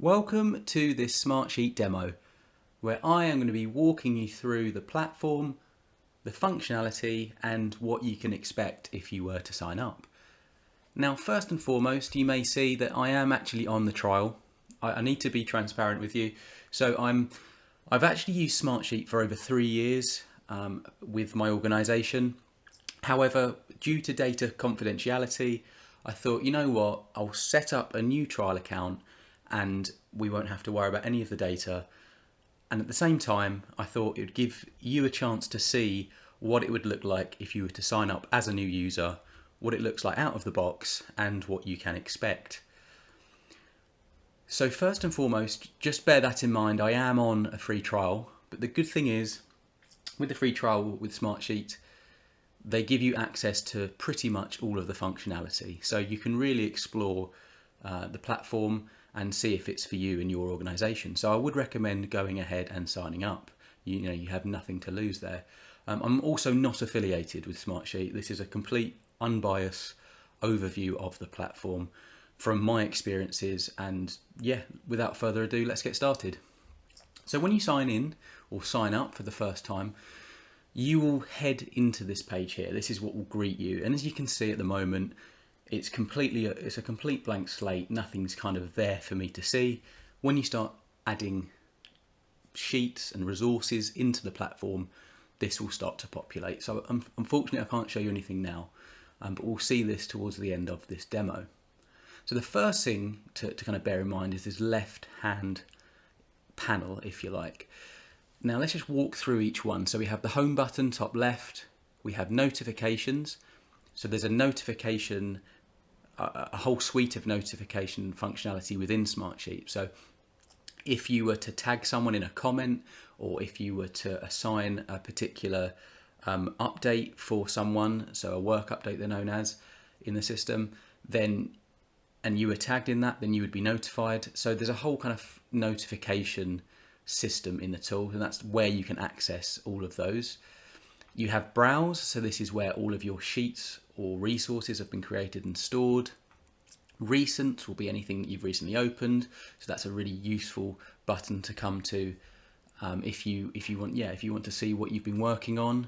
Welcome to this Smartsheet demo, where I am going to be walking you through the platform, the functionality, and what you can expect if you were to sign up. Now, first and foremost, you may see that I am actually on the trial. I need to be transparent with you. So I've actually used Smartsheet for over 3 years with my organisation. However, due to data confidentiality, I thought, you know what, I'll set up a new trial account and we won't have to worry about any of the data. And at the same time, I thought it would give you a chance to see what it would look like if you were to sign up as a new user, what it looks like out of the box, and what you can expect. So first and foremost, just bear that in mind. I am on a free trial, but the good thing is, with the free trial with Smartsheet, they give you access to pretty much all of the functionality. So you can really explore the platform and see if it's for you and your organization. So I would recommend going ahead and signing up. You have nothing to lose there. I'm also not affiliated with Smartsheet. This is a complete unbiased overview of the platform from my experiences. And yeah, without further ado, let's get started. So when you sign in or sign up for the first time, you will head into this page here. This is what will greet you. And as you can see at the moment, it's a complete blank slate. Nothing's kind of there for me to see. When you start adding sheets and resources into the platform, this will start to populate. So unfortunately, I can't show you anything now, but we'll see this towards the end of this demo. So the first thing to kind of bear in mind is this left-hand panel, if you like. Now let's just walk through each one. So we have the home button, top left. We have notifications. So there's a notification, a whole suite of notification functionality within Smartsheet. So if you were to tag someone in a comment, or if you were to assign a particular update for someone, so a work update they're known as in the system, and you were tagged in that, then you would be notified. So there's a whole kind of notification system in the tool, and that's where you can access all of those. You have browse, so this is where all of your sheets or resources have been created and stored. Recent will be anything that you've recently opened, so that's a really useful button to come to if you want to see what you've been working on.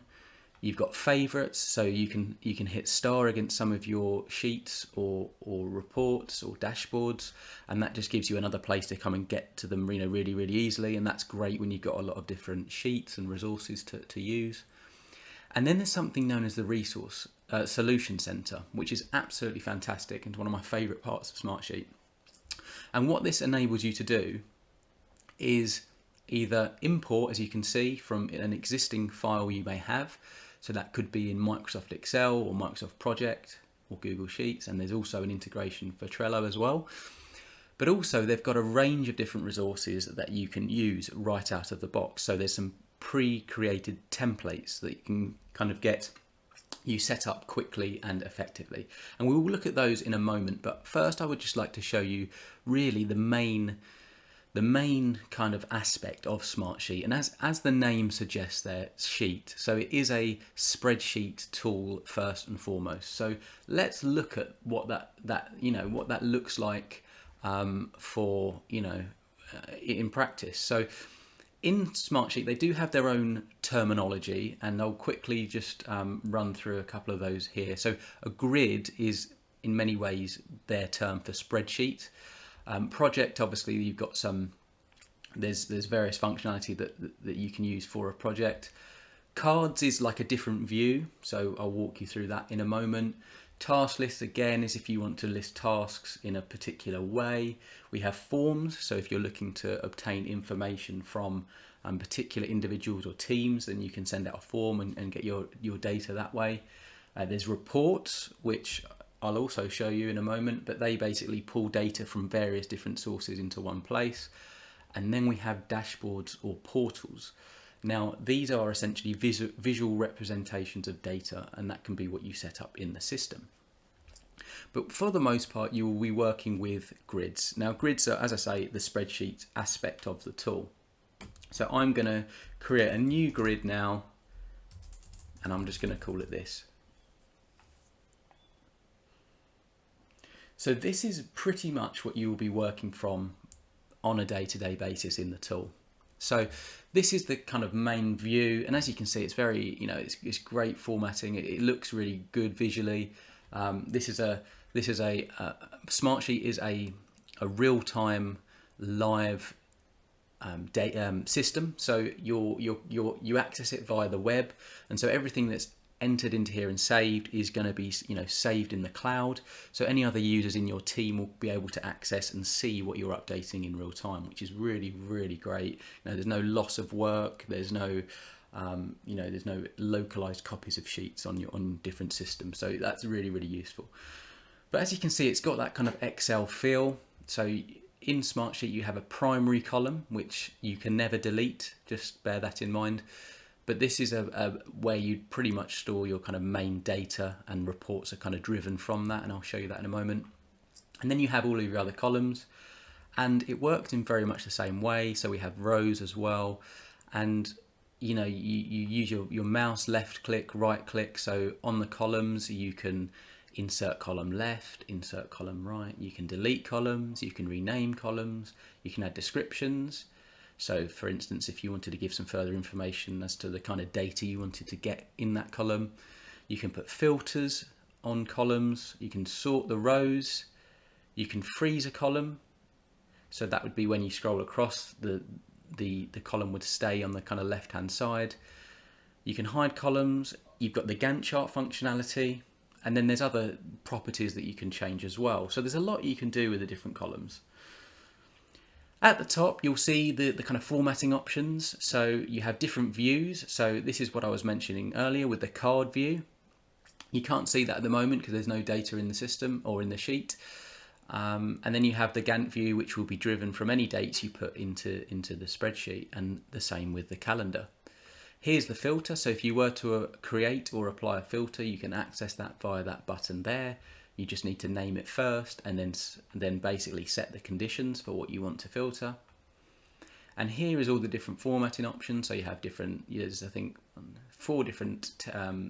You've got favorites, so you can hit star against some of your sheets or reports or dashboards, and that just gives you another place to come and get to them really easily, and that's great when you've got a lot of different sheets and resources to use. And then there's something known as the Resource Solution Center, which is absolutely fantastic and one of my favorite parts of Smartsheet. And what this enables you to do is either import, as you can see, from an existing file you may have. So that could be in Microsoft Excel or Microsoft Project or Google Sheets. And there's also an integration for Trello as well. But also they've got a range of different resources that you can use right out of the box. So there's some pre-created templates that you can kind of get you set up quickly and effectively. And we will look at those in a moment. But first I would just like to show you really the main kind of aspect of Smartsheet, and as the name suggests there, sheet. So it is a spreadsheet tool first and foremost. So let's look at what that looks like for in practice. So in Smartsheet, they do have their own terminology, and I'll quickly just run through a couple of those here. So a grid is in many ways their term for spreadsheet. Project, obviously, you've got there's various functionality that you can use for a project. Cards is like a different view, so I'll walk you through that in a moment. Task list, again, is if you want to list tasks in a particular way. We have forms, so if you're looking to obtain information from particular individuals or teams, then you can send out a form and get your data that way. There's reports, which I'll also show you in a moment, but they basically pull data from various different sources into one place. And then we have dashboards or portals. Now, these are essentially visual representations of data, and that can be what you set up in the system. But for the most part, you will be working with grids. Now, grids are, as I say, the spreadsheet aspect of the tool. So I'm going to create a new grid now, and I'm just going to call it this. So this is pretty much what you will be working from on a day-to-day basis in the tool. So this is the kind of main view, and as you can see, it's very, it's great formatting. It looks really good visually. This is a Smartsheet is a real-time live system. So you access it via the web, and so everything that's entered into here and saved is going to be saved in the cloud, so any other users in your team will be able to access and see what you're updating in real time, which is really, really great. There's no loss of work, there's no there's no localized copies of sheets on different systems, so that's really, really useful. But as you can see, it's got that kind of Excel feel. So in Smartsheet you have a primary column which you can never delete, just bear that in mind. But this is where you pretty much store your kind of main data, and reports are kind of driven from that, and I'll show you that in a moment. And then you have all of your other columns, and it worked in very much the same way. So we have rows as well, and you use your mouse, left click, right click. So on the columns you can insert column left, insert column right, you can delete columns, you can rename columns, you can add descriptions. So for instance, if you wanted to give some further information as to the kind of data you wanted to get in that column, you can put filters on columns, you can sort the rows, you can freeze a column. So that would be when you scroll across, the column would stay on the kind of left hand side. You can hide columns, you've got the Gantt chart functionality, and then there's other properties that you can change as well. So there's a lot you can do with the different columns. At the top, you'll see the kind of formatting options. So you have different views. So this is what I was mentioning earlier with the card view. You can't see that at the moment because there's no data in the system or in the sheet. And then you have the Gantt view, which will be driven from any dates you put into the spreadsheet, and the same with the calendar. Here's the filter. So if you were to create or apply a filter, you can access that via that button there. You just need to name it first, and then basically set the conditions for what you want to filter. And here is all the different formatting options. So you have there's I think 4 different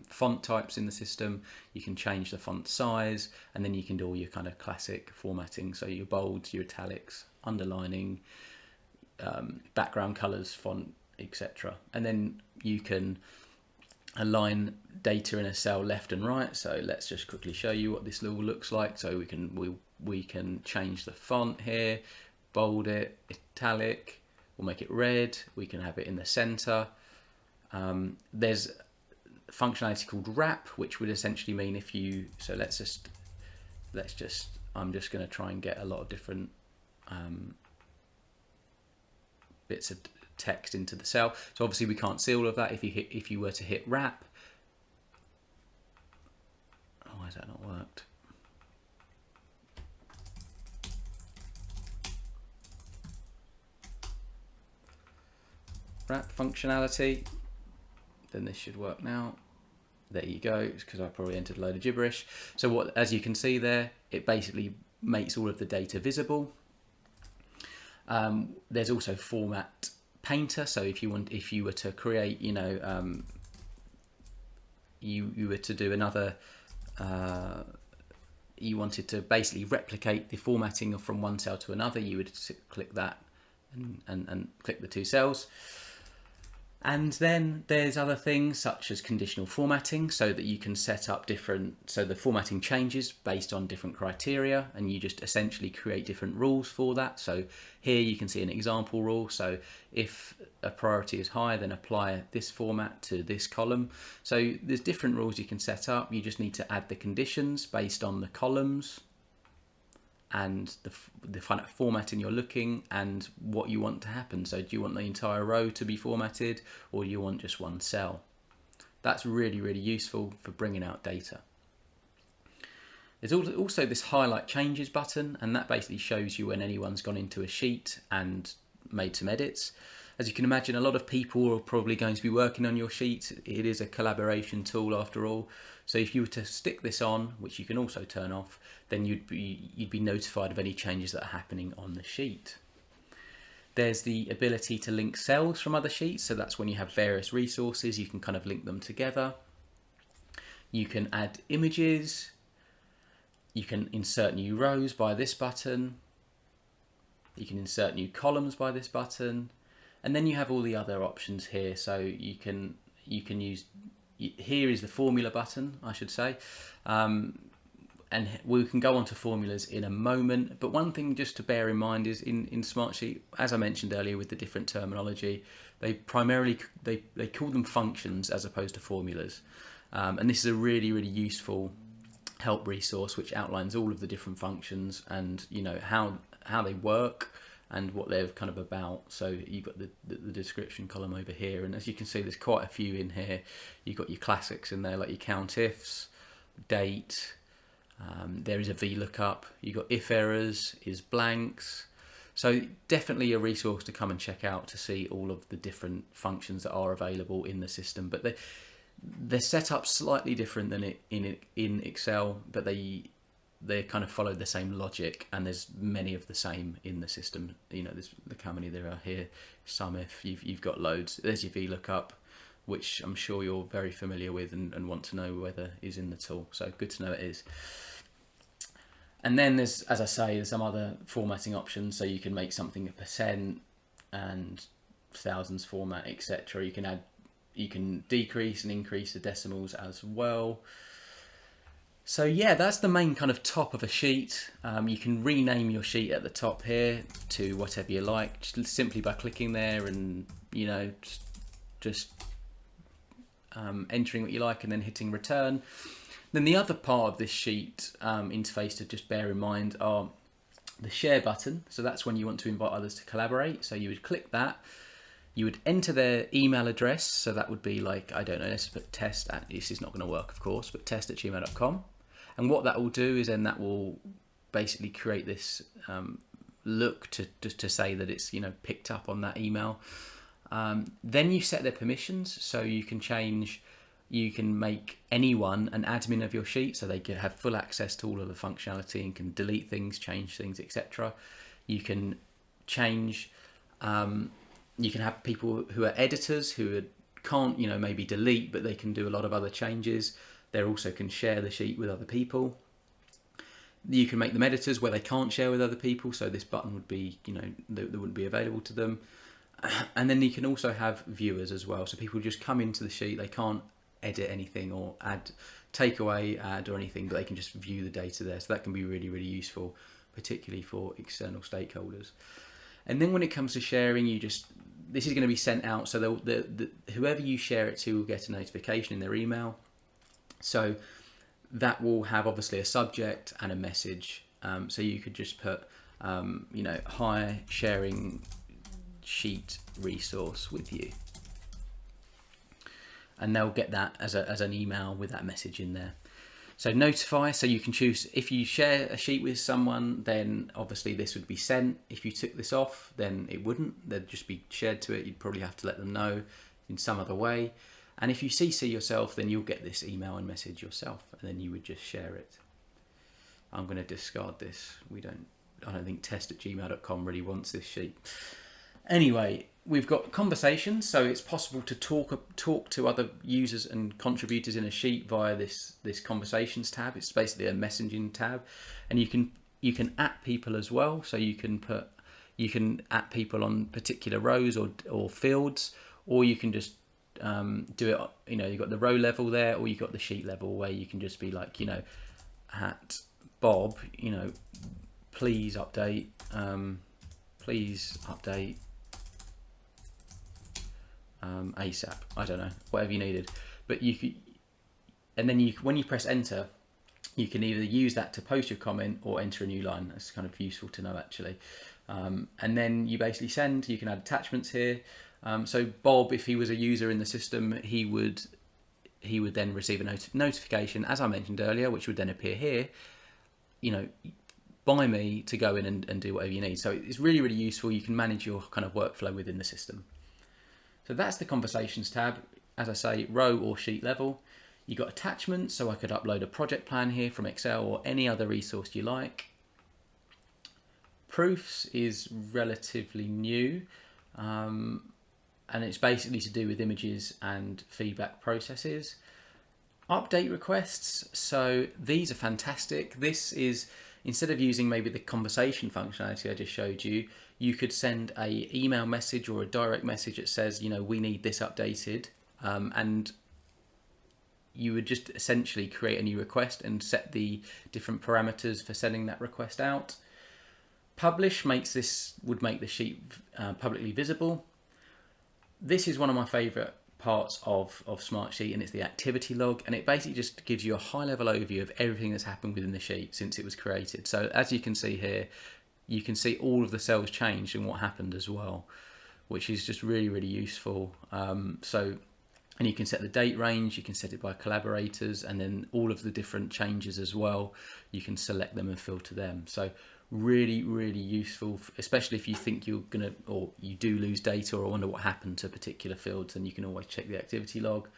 font types in the system. You can change the font size, and then you can do all your kind of classic formatting. So your bolds, your italics, underlining, background colors, font, etc. And then you can align data in a cell left and right. So let's just quickly show you what this all looks like. So we can change the font here, bold it, italic, we'll make it red, we can have it in the center. There's functionality called wrap, which would essentially mean if you, so let's just I'm just going to try and get a lot of different bits of text into the cell. So obviously we can't see all of that. If you were to hit wrap, why has that not worked? Wrap functionality, then this should work now. There you go, because I probably entered a load of gibberish. So as you can see there, it basically makes all of the data visible. There's also format painter. So if you were to create, you were to do another, you wanted to basically replicate the formatting from one cell to another, you would click that and click the 2 cells. And then there's other things such as conditional formatting, so that you can set up so the formatting changes based on different criteria, and you just essentially create different rules for that. So here you can see an example rule. So if a priority is high, then apply this format to this column. So there's different rules you can set up. You just need to add the conditions based on the columns and the formatting you're looking and what you want to happen. So do you want the entire row to be formatted, or do you want just one cell? That's really, really useful for bringing out data. There's also this highlight changes button, and that basically shows you when anyone's gone into a sheet and made some edits. As you can imagine, a lot of people are probably going to be working on your sheet. It is a collaboration tool after all. So if you were to stick this on, which you can also turn off, then you'd be notified of any changes that are happening on the sheet. There's the ability to link cells from other sheets. So that's when you have various resources, you can kind of link them together. You can add images. You can insert new rows by this button. You can insert new columns by this button, and then you have all the other options here. So you can use, here is the formula button, I should say, and we can go on to formulas in a moment. But one thing just to bear in mind is in Smartsheet, as I mentioned earlier with the different terminology, they primarily they call them functions as opposed to formulas, and this is a really useful help resource which outlines all of the different functions and how they work and what they're kind of about. So you've got the description column over here, and as you can see there's quite a few in here. You've got your classics in there like your count ifs, date, there is a VLOOKUP, you've got if errors, is blanks. So definitely a resource to come and check out to see all of the different functions that are available in the system. But they're set up slightly different than in Excel, but they kind of follow the same logic, and there's many of the same in the system. There's, look how many there are here. Sum if, you've got loads. There's your VLOOKUP, which I'm sure you're very familiar with and want to know whether is in the tool. So good to know it is. And then there's, as I say, there's some other formatting options. So you can make something a percent and thousands format, etc. You can decrease and increase the decimals as well. So yeah, that's the main kind of top of a sheet. You can rename your sheet at the top here to whatever you like, just simply by clicking there and just entering what you like and then hitting return. Then the other part of this sheet interface to just bear in mind are the share button. So that's when you want to invite others to collaborate. So you would click that. You would enter their email address. So that would be like, I don't know, let's put test at, this is not going to work of course, but test@gmail.com. And what that will do is then that will basically create this look to say that it's picked up on that email. Then you set their permissions, so you can make anyone an admin of your sheet, so they can have full access to all of the functionality and can delete things, change things, etc. You can change. You can have people who are editors who can't maybe delete, but they can do a lot of other changes. They also can share the sheet with other people. You can make them editors where they can't share with other people, so this button would be, that wouldn't be available to them. And then you can also have viewers as well, so people just come into the sheet, they can't edit anything or take away, add or anything, but they can just view the data there. So that can be really useful, particularly for external stakeholders. And then when it comes to sharing, this is going to be sent out, so whoever you share it to will get a notification in their email. So that will have obviously a subject and a message. So you could just put, hi, sharing sheet resource with you. And they'll get that as an email with that message in there. So notify, so you can choose, if you share a sheet with someone, then obviously this would be sent. If you took this off, then it wouldn't. They'd just be shared to it. You'd probably have to let them know in some other way. And if you CC yourself, then you'll get this email and message yourself, and then you would just share it. I'm going to discard this. I don't think test@gmail.com really wants this sheet. Anyway, we've got conversations, so it's possible to talk to other users and contributors in a sheet via this conversations tab. It's basically a messaging tab, and you can at people as well. So you can at people on particular rows or fields, or you can just do it. You've got the row level there, or you've got the sheet level where you can just be like, at Bob, please update, ASAP. I don't know, whatever you needed. But you could, and then when you press enter, you can either use that to post your comment or enter a new line. That's kind of useful to know actually. And then you basically send. You can add attachments here. So Bob, if he was a user in the system, he would then receive a notification, as I mentioned earlier, which would then appear here, by me to go in and do whatever you need. So it's really useful. You can manage your kind of workflow within the system. So that's the conversations tab. As I say, row or sheet level. You've got attachments, so I could upload a project plan here from Excel or any other resource you like. Proofs is relatively new, and it's basically to do with images and feedback processes. Update requests, so these are fantastic. This is instead of using maybe the conversation functionality I just showed you, you could send a email message or a direct message that says, we need this updated, and you would just essentially create a new request and set the different parameters for sending that request out. Publish would make the sheet publicly visible. This is one of my favorite parts of Smartsheet, and it's the activity log, and it basically just gives you a high level overview of everything that's happened within the sheet since it was created. So as you can see here, you can see all of the cells changed and what happened as well, which is just really, really useful. And you can set the date range, you can set it by collaborators, and then all of the different changes as well, you can select them and filter them. So really, really useful, especially if you think you're gonna, or you do lose data or wonder what happened to particular fields, and you can always check the activity log.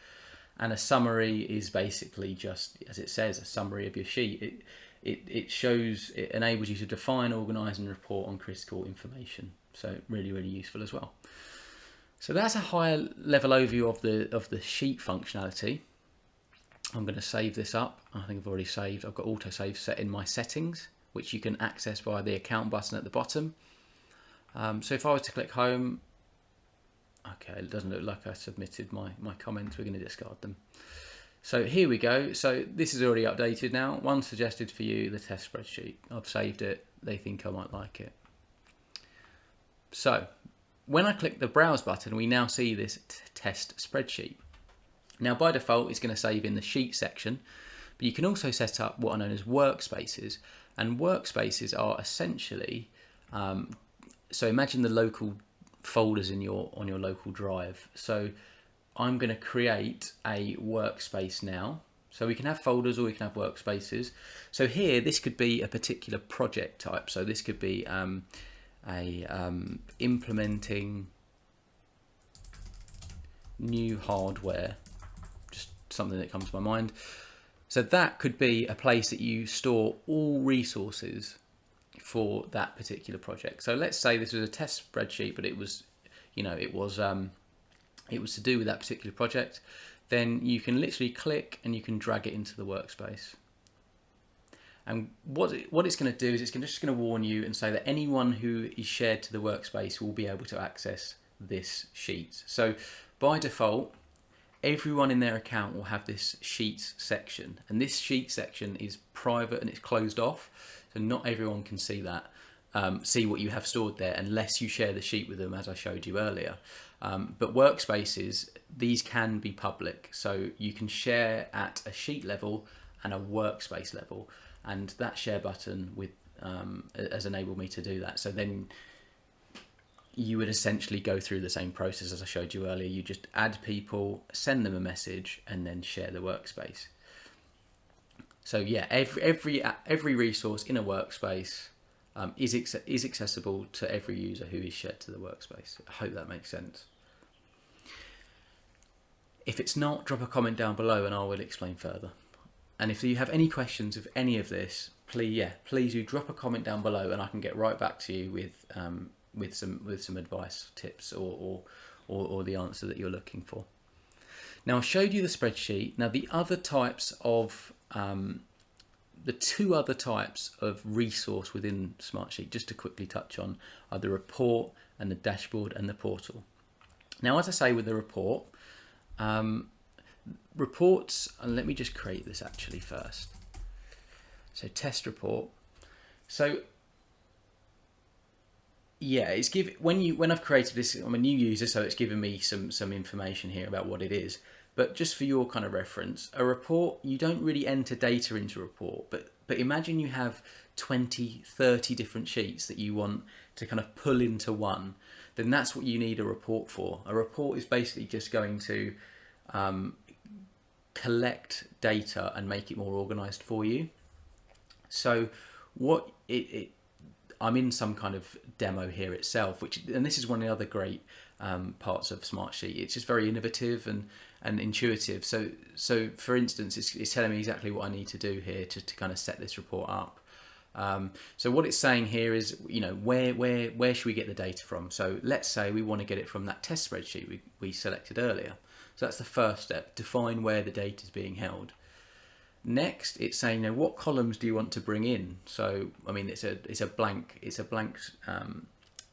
And a summary is basically just, as it says, a summary of your sheet. It enables you to define, organize, and report on critical information. So really, really useful as well. So that's a higher level overview of the sheet functionality. I'm going to save this up. I think I've already saved. I've got autosave set in my settings, which you can access via the account button at the bottom. So if I was to click home, okay, it doesn't look like I submitted my comments. We're going to discard them. So here we go. So this is already updated now. One suggested for you, the test spreadsheet. I've saved it. They think I might like it. So when I click the browse button, we now see this test spreadsheet. Now by default, it's going to save in the sheet section, but you can also set up what are known as workspaces. And workspaces are essentially, so imagine the local folders on your local drive. So I'm going to create a workspace now. So we can have folders or we can have workspaces. So here, this could be a particular project type. So this could be implementing new hardware, just something that comes to my mind. So that could be a place that you store all resources for that particular project. So let's say this was a test spreadsheet, but it was, it was to do with that particular project. Then you can literally click and you can drag it into the workspace. And what it's going to do is it's just going to warn you and say that anyone who is shared to the workspace will be able to access this sheet. So by default, everyone in their account will have this sheets section, and this sheet section is private and it's closed off, so not everyone can see that, see what you have stored there unless you share the sheet with them, as I showed you earlier. But workspaces, these can be public, so you can share at a sheet level and a workspace level, and that share button has enabled me to do that. So then you would essentially go through the same process as I showed you earlier. You just add people, send them a message, and then share the workspace. So yeah, every resource in a workspace is accessible to every user who is shared to the workspace. I hope that makes sense. If it's not, drop a comment down below and I will explain further. And if you have any questions of any of this, please do drop a comment down below and I can get right back to you with some advice, tips, or the answer that you're looking for. Now I've showed you the spreadsheet. Now the other types of the two other types of resource within Smartsheet, just to quickly touch on, are the report and the dashboard and the portal. Now, as I say with the report, reports, and let me just create this actually first. So test report. So yeah, it's when I've created this, I'm a new user, so it's given me some information here about what it is. But just for your kind of reference, a report, you don't really enter data into a report, but imagine you have 20, 30 different sheets that you want to kind of pull into one, then that's what you need a report for. A report is basically just going to collect data and make it more organized for you. So I'm in some kind of demo here itself, and this is one of the other great parts of Smartsheet. It's just very innovative and intuitive. So for instance, it's telling me exactly what I need to do here to kind of set this report up. So what it's saying here is, where should we get the data from? So let's say we want to get it from that test spreadsheet we selected earlier. So that's the first step, define where the data is being held. Next, it's saying, what columns do you want to bring in? So, I mean, it's a blank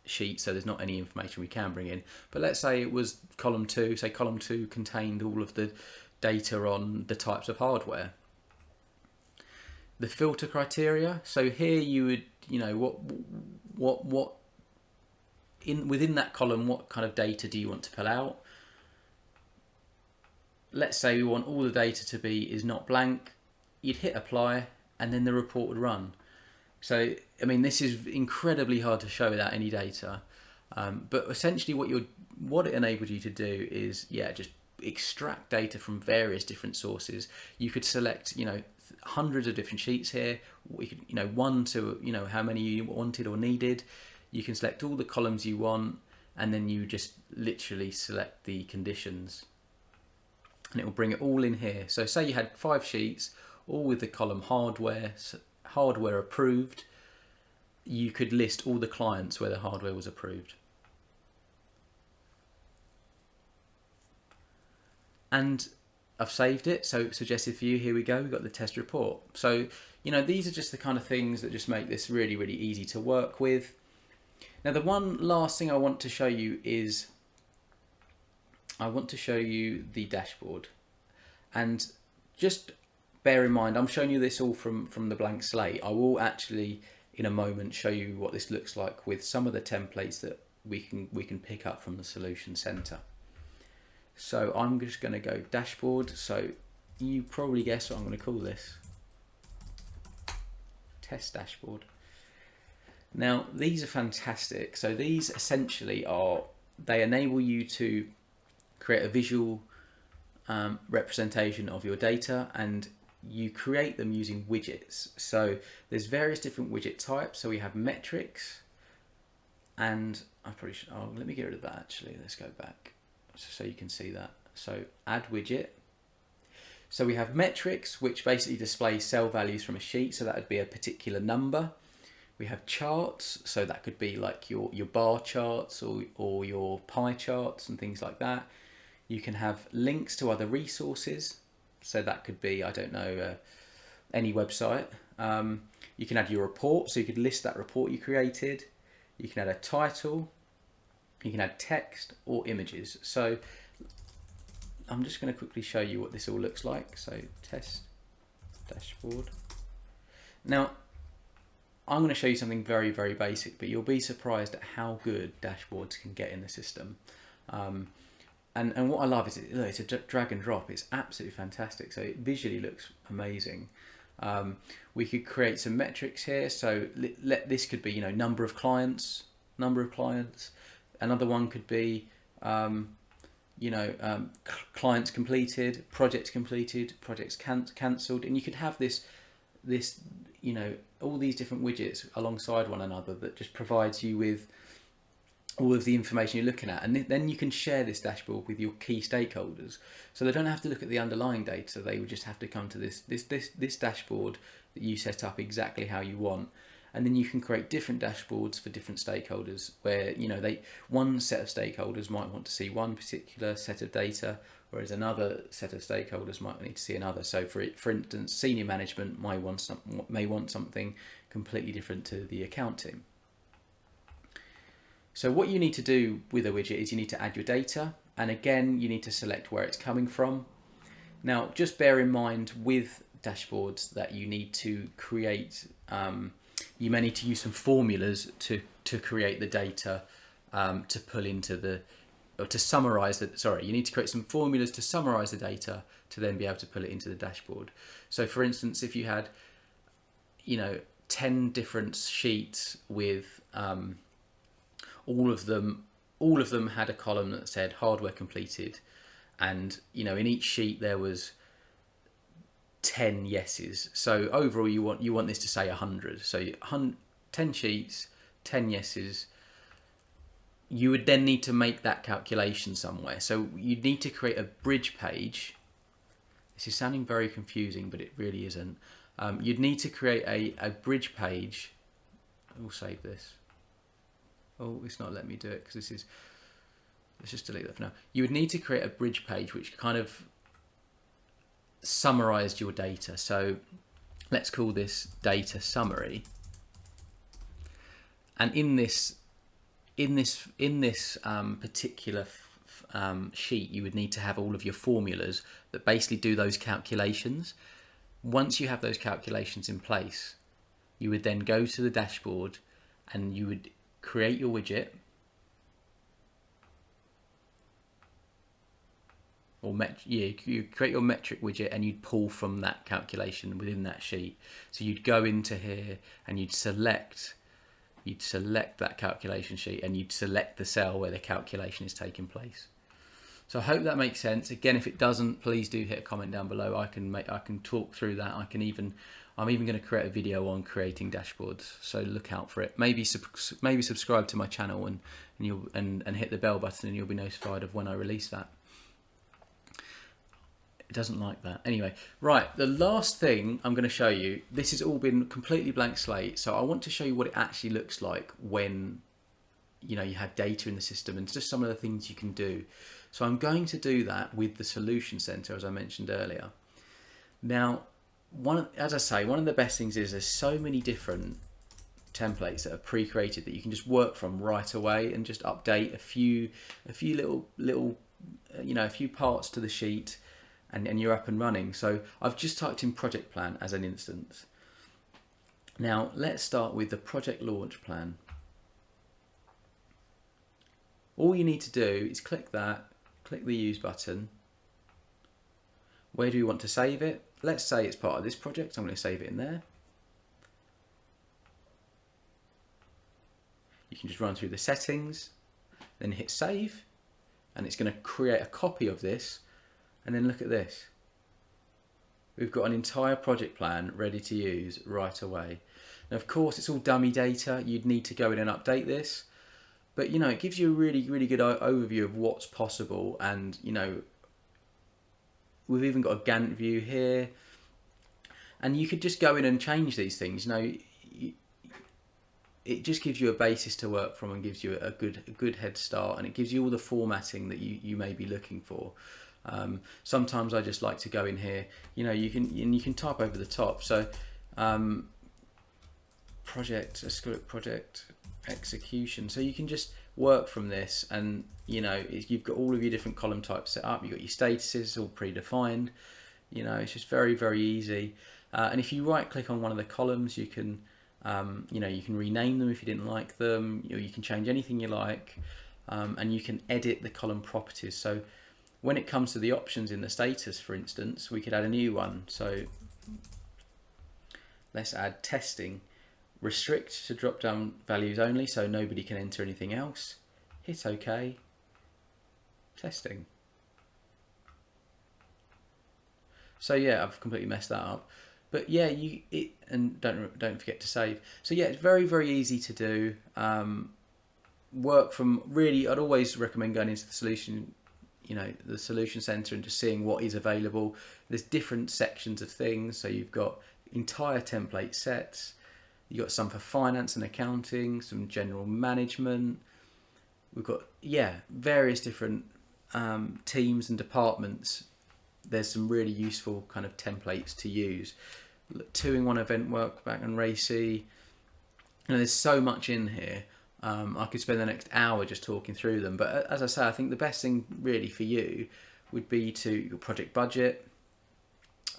sheet, so there's not any information we can bring in. But let's say it was column 2. Say column 2 contained all of the data on the types of hardware. The filter criteria. So here you would, what within that column, what kind of data do you want to pull out? Let's say we want all the data to be is not blank. You'd hit apply, and then the report would run. So, I mean, this is incredibly hard to show without any data. But essentially what it enabled you to do is, just extract data from various different sources. You could select, hundreds of different sheets here. We could, 1 to, how many you wanted or needed. You can select all the columns you want, and then you just literally select the conditions. And it will bring it all in here. So say you had 5 sheets, all with the column hardware approved. You could list all the clients where the hardware was approved. And I've saved it, so suggested for you. Here we go, we've got the test report. So, these are just the kind of things that just make this really, really easy to work with. Now, the one last thing I want to show you is the dashboard. And just bear in mind, I'm showing you this all from the blank slate. I will actually, in a moment, show you what this looks like with some of the templates that we can pick up from the Solution Center. So I'm just going to go dashboard. So you probably guess what I'm going to call this. Test dashboard. Now, these are fantastic. So these essentially they enable you to create a visual representation of your data, and you create them using widgets. So there's various different widget types. So we have metrics, and I probably should, let me get rid of that actually. Let's go back so you can see that. So add widget. So we have metrics, which basically display cell values from a sheet. So that would be a particular number. We have charts, so that could be like your bar charts or your pie charts and things like that. You can have links to other resources, so that could be, I don't know, any website. You can add your report, so you could list that report you created. You can add a title. You can add text or images. So I'm just going to quickly show you what this all looks like. So test dashboard. Now, I'm going to show you something very, very basic, but you'll be surprised at how good dashboards can get in the system. And what I love is it's a drag and drop. It's absolutely fantastic. So it visually looks amazing. We could create some metrics here. So this could be, number of clients. Another one could be, clients completed, projects completed, projects cancelled, and you could have this, all these different widgets alongside one another that just provides you with all of the information you're looking at, and then you can share this dashboard with your key stakeholders, so they don't have to look at the underlying data. They would just have to come to this dashboard that you set up exactly how you want, and then you can create different dashboards for different stakeholders, where one set of stakeholders might want to see one particular set of data, whereas another set of stakeholders might need to see another. So for instance, senior management may want something completely different to the account team. So what you need to do with a widget is you need to add your data, and again you need to select where it's coming from. Now just bear in mind with dashboards that you need to create, you may need to use some formulas to create the data, to pull into to summarize you need to create some formulas to summarize the data to then be able to pull it into the dashboard. So for instance, if you had 10 different sheets with all of them had a column that said hardware completed, and in each sheet there was 10 yeses. So overall you want this to say 100. So 10 sheets, 10 yeses. You would then need to make that calculation somewhere. So you'd need to create a bridge page. This is sounding very confusing, but it really isn't. You'd need to create a bridge page. We'll save this. Oh, it's not letting me do it because let's just delete that for now. You would need to create a bridge page which kind of summarized your data. So let's call this data summary. And in this particular sheet, you would need to have all of your formulas that basically do those calculations. Once you have those calculations in place, you would then go to the dashboard and you would create your widget, or you create your metric widget and you'd pull from that calculation within that sheet. So you'd go into here and you'd select that calculation sheet and you'd select the cell where the calculation is taking place. So I hope that makes sense. Again, if it doesn't, please do hit a comment down below. I can talk through that. I'm even going to create a video on creating dashboards, so look out for it. Maybe subscribe to my channel and hit the bell button, and you'll be notified of when I release that. It doesn't like that. Anyway, right, the last thing I'm going to show you, this has all been completely blank slate, so I want to show you what it actually looks like when you have data in the system and just some of the things you can do. So I'm going to do that with the Solution Center, as I mentioned earlier. Now, as I say, one of the best things is there's so many different templates that are pre-created that you can just work from right away and just update a few little a few parts to the sheet, and you're up and running. So I've just typed in project plan as an instance. Now let's start with the project launch plan. All you need to do is click the use button. Where do we want to save it? Let's say it's part of this project. I'm going to save it in there. You can just run through the settings, then hit save, and it's going to create a copy of this. And then look at this. We've got an entire project plan ready to use right away. Now, of course, it's all dummy data. You'd need to go in and update this. But, it gives you a really, really good overview of what's possible. And, we've even got a Gantt view here. And you could just go in and change these things. It just gives you a basis to work from and gives you a good head start. And it gives you all the formatting that you may be looking for. Sometimes I just like to go in here. You can type over the top. So project execution. So you can just work from this, and you've got all of your different column types set up. You've got your statuses all predefined. It's just very, very easy. And if you right click on one of the columns, you can you can rename them if you didn't like them. You can change anything you like, and you can edit the column properties. So when it comes to the options in the status, for instance, we could add a new one. So let's add testing. Restrict to drop down values only, so nobody can enter anything else. Hit OK. Testing. So yeah, I've completely messed that up. But yeah, and don't forget to save. So yeah, it's very, very easy to do. Work from I'd always recommend going into the solution center and just seeing what is available. There's different sections of things. So you've got entire template sets. You've got some for finance and accounting, some general management. We've got, various different teams and departments. There's some really useful kind of templates to use. 2-in-1 event workback and RACI. There's so much in here. I could spend the next hour just talking through them. But as I say, I think the best thing really for you would be your project budget.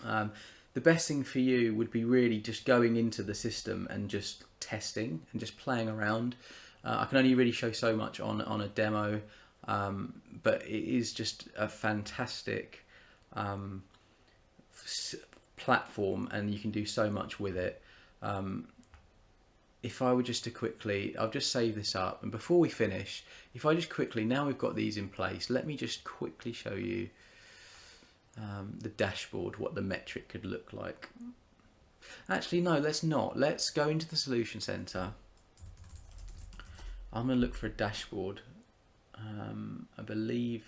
The best thing for you would be really just going into the system and just testing and just playing around. I can only really show so much on a demo, but it is just a fantastic platform, and you can do so much with it. If I were just to quickly, I'll just save this up, and before we finish, if I just quickly, now we've got these in place, let me just quickly show you the dashboard, what the metric could look like. Actually, no, let's not. Let's go into the Solution Center. I'm going to look for a dashboard. I believe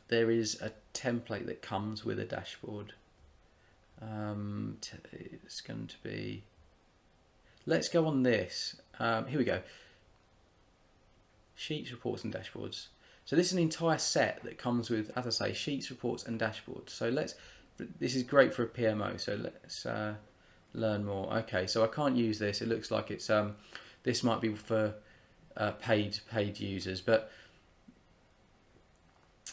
there is a template that comes with a dashboard. It's going to be. Let's go on this. Here we go. Sheets, reports, and dashboards. So this is an entire set that comes with, as I say, sheets, reports and dashboards. So this is great for a PMO. So let's learn more. Okay, so I can't use this. It looks like it's this might be for paid users, but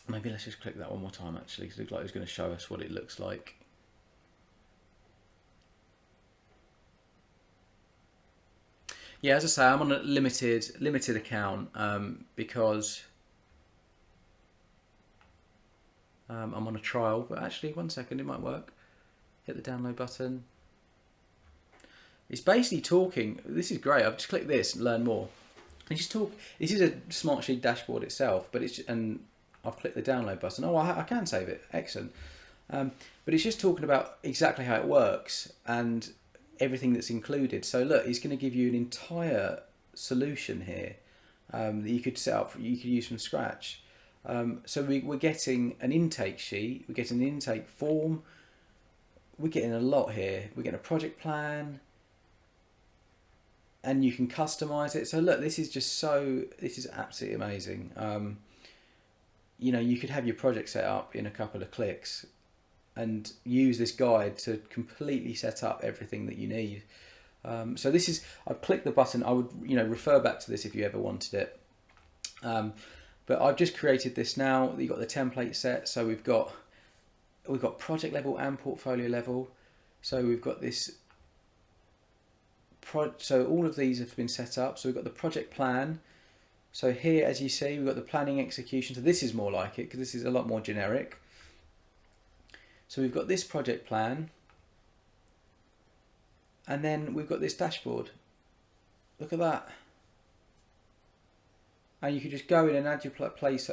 maybe let's just click that one more time actually, because it looks like it's going to show us what it looks like. Yeah, as I say, I'm on a limited account because I'm on a trial. But actually, 1 second, it might work. Hit the download button. It's basically talking. This is great. I've just clicked this and learn more. And just talk. This is a Smartsheet dashboard itself, but and I've clicked the download button. Oh, I can save it. Excellent. But it's just talking about exactly how it works and everything that's included. So look, it's going to give you an entire solution here that you could set up, you could use from scratch. So we're getting an intake sheet, we're getting an intake form, we're getting a lot here. We're getting a project plan, and you can customize it. So look, this is absolutely amazing. You know, you could have your project set up in a couple of clicks and use this guide to completely set up everything that you need. So this is, I've clicked the button. I would, refer back to this if you ever wanted it. But I've just created this now. You've got the template set. So we've got project level and portfolio level. So we've got this. So all of these have been set up. So we've got the project plan. So here, as you see, we've got the planning execution. So this is more like it because this is a lot more generic. So we've got this project plan, and then we've got this dashboard. Look at that. And you can just go in and add your update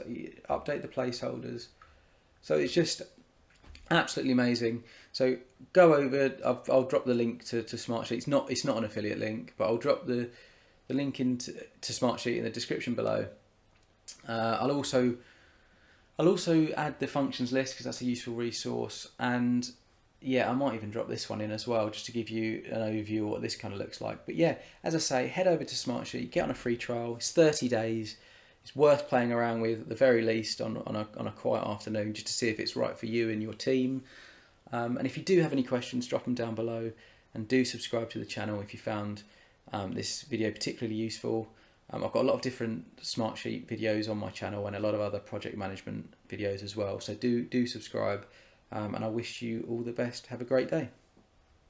the placeholders. So it's just absolutely amazing. So go over. I'll drop the link to Smartsheet. It's not an affiliate link, but I'll drop the link into Smartsheet in the description below. I'll also add the functions list because that's a useful resource, and yeah, I might even drop this one in as well just to give you an overview of what this kind of looks like. But yeah, as I say, head over to Smartsheet, get on a free trial. It's 30 days. It's worth playing around with at the very least on a quiet afternoon just to see if it's right for you and your team. And if you do have any questions, drop them down below, and do subscribe to the channel if you found this video particularly useful. I've got a lot of different Smartsheet videos on my channel and a lot of other project management videos as well. So do subscribe, and I wish you all the best. Have a great day.